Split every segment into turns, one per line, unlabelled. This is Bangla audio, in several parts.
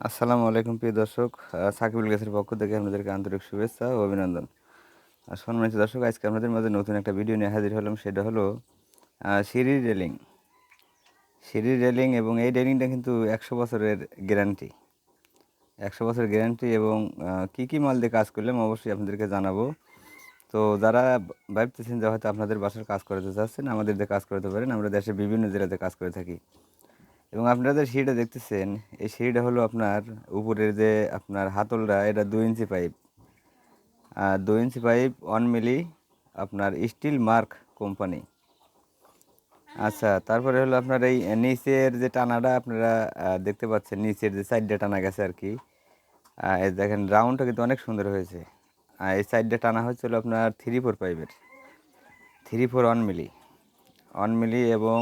আসসালামু আলাইকুম প্রিয় দর্শক। সাকিবুল গ্যাসের পক্ষ থেকে আপনাদেরকে আন্তরিক শুভেচ্ছা ও অভিনন্দন। সম্মানিত দর্শক, আজকে আপনাদের মাঝে নতুন একটা ভিডিও নিয়ে হাজির হলাম। সেটা হলো সিঁড়ির রেলিং। সিঁড়ির রেলিং এবং এই রেলিংটা কিন্তু ১০০ বছরের গ্যারান্টি। ১০০ বছরের গ্যারান্টি এবং কী, কী মাল দিয়ে কাজ করলাম অবশ্যই আপনাদেরকে জানাবো। তো যারা ভাবতেছেন যে হয়তো আপনাদের বাসার কাজ করাতে চাচ্ছেন, আমাদের দিয়ে কাজ করাতে পারেন। আমরা দেশের বিভিন্ন জেলাতে কাজ করে থাকি। এবং আপনারা যে সিঁড়িটা দেখতেছেন, এই সিঁড়িটা হলো আপনার উপরের যে আপনার হাতলটা, এটা ২ ইঞ্চি পাইপ। ২ ইঞ্চি পাইপ 1 মিলি আপনার স্টিল মার্ক কোম্পানি। আচ্ছা, তারপরে হলো আপনার এই নিচের যে টানাটা আপনারা দেখতে পাচ্ছেন, নিচের যে সাইডটা টানা গেছে আর কি। এই দেখেন রাউন্ডটা কিন্তু অনেক সুন্দর হয়েছে। এই সাইডটা টানা হচ্ছে হলো আপনার 3-4 পাইপের, 3-4 1 মিলি, 1 মিলি। এবং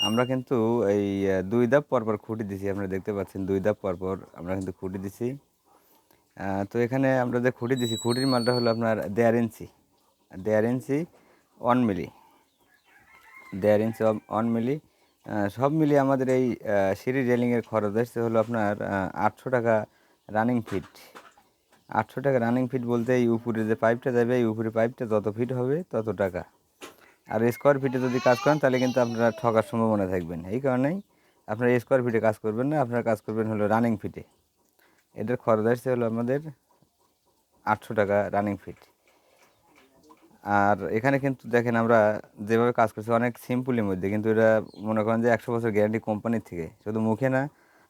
আমরা কিন্তু এই ২ ধাপ পরপর খুঁটি দিছি। আপনারা দেখতে পাচ্ছেন ২ ধাপ পরপর আমরা কিন্তু খুঁটি দিছি। তো এখানে আমরা যে খুঁটি দিছি, খুঁটির মালটা হলো আপনার ১.৫ ইঞ্চি, ১.৫ ইঞ্চি 1 মিলি, ১.৫ ইঞ্চি 1 মিলি। সব মিলিয়ে আমাদের এই সিঁড়ি রেলিংয়ের খরচ আসছে হলো আপনার ৮০০ টাকা রানিং ফিট। ৮০০ টাকা রানিং ফিট বলতে এই উপরে যে পাইপটা যাবে, এই উপরে পাইপটা যত ফিট হবে তত টাকা। আর স্কোয়ার ফিটে যদি কাজ করেন তাহলে কিন্তু আপনারা ঠকার সম্ভাবনা থাকবেন। এই কারণেই আপনারা স্কোয়ার ফিটে কাজ করবেন না, আপনারা কাজ করবেন হলো রানিং ফিটে। এটার খরচ আসছে হলো আমাদের ৮০০ টাকা রানিং ফিট। আর এখানে কিন্তু দেখেন আমরা যেভাবে কাজ করছি অনেক সিম্পলের মধ্যে, কিন্তু এটা মনে করেন যে ১০০ বছর গ্যারান্টি কোম্পানির থেকে। শুধু মুখে না,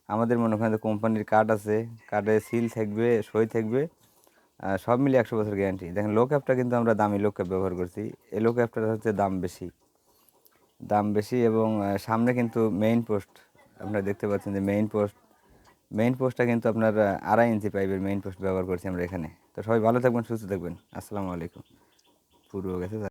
আমাদের মনে করেন যে কোম্পানির কার্ড আছে, কার্ডে সিল থাকবে, সই থাকবে, সব মিলিয়ে ১০০ বছর গ্যারান্টি। দেখেন লো ক্যাপটা কিন্তু আমরা দামি লো ক্যাপ ব্যবহার করছি। এই লো ক্যাপটার হচ্ছে দাম বেশি এবং সামনে কিন্তু মেইন পোস্ট আপনারা দেখতে পাচ্ছেন যে মেইন পোস্টটা কিন্তু আপনার ২.৫ ইঞ্চি পাইপের মেইন পোস্ট ব্যবহার করছি আমরা এখানে। তো সবাই ভালো থাকবেন, সুস্থ থাকবেন। আসসালামু আলাইকুম। পুরো গেছে।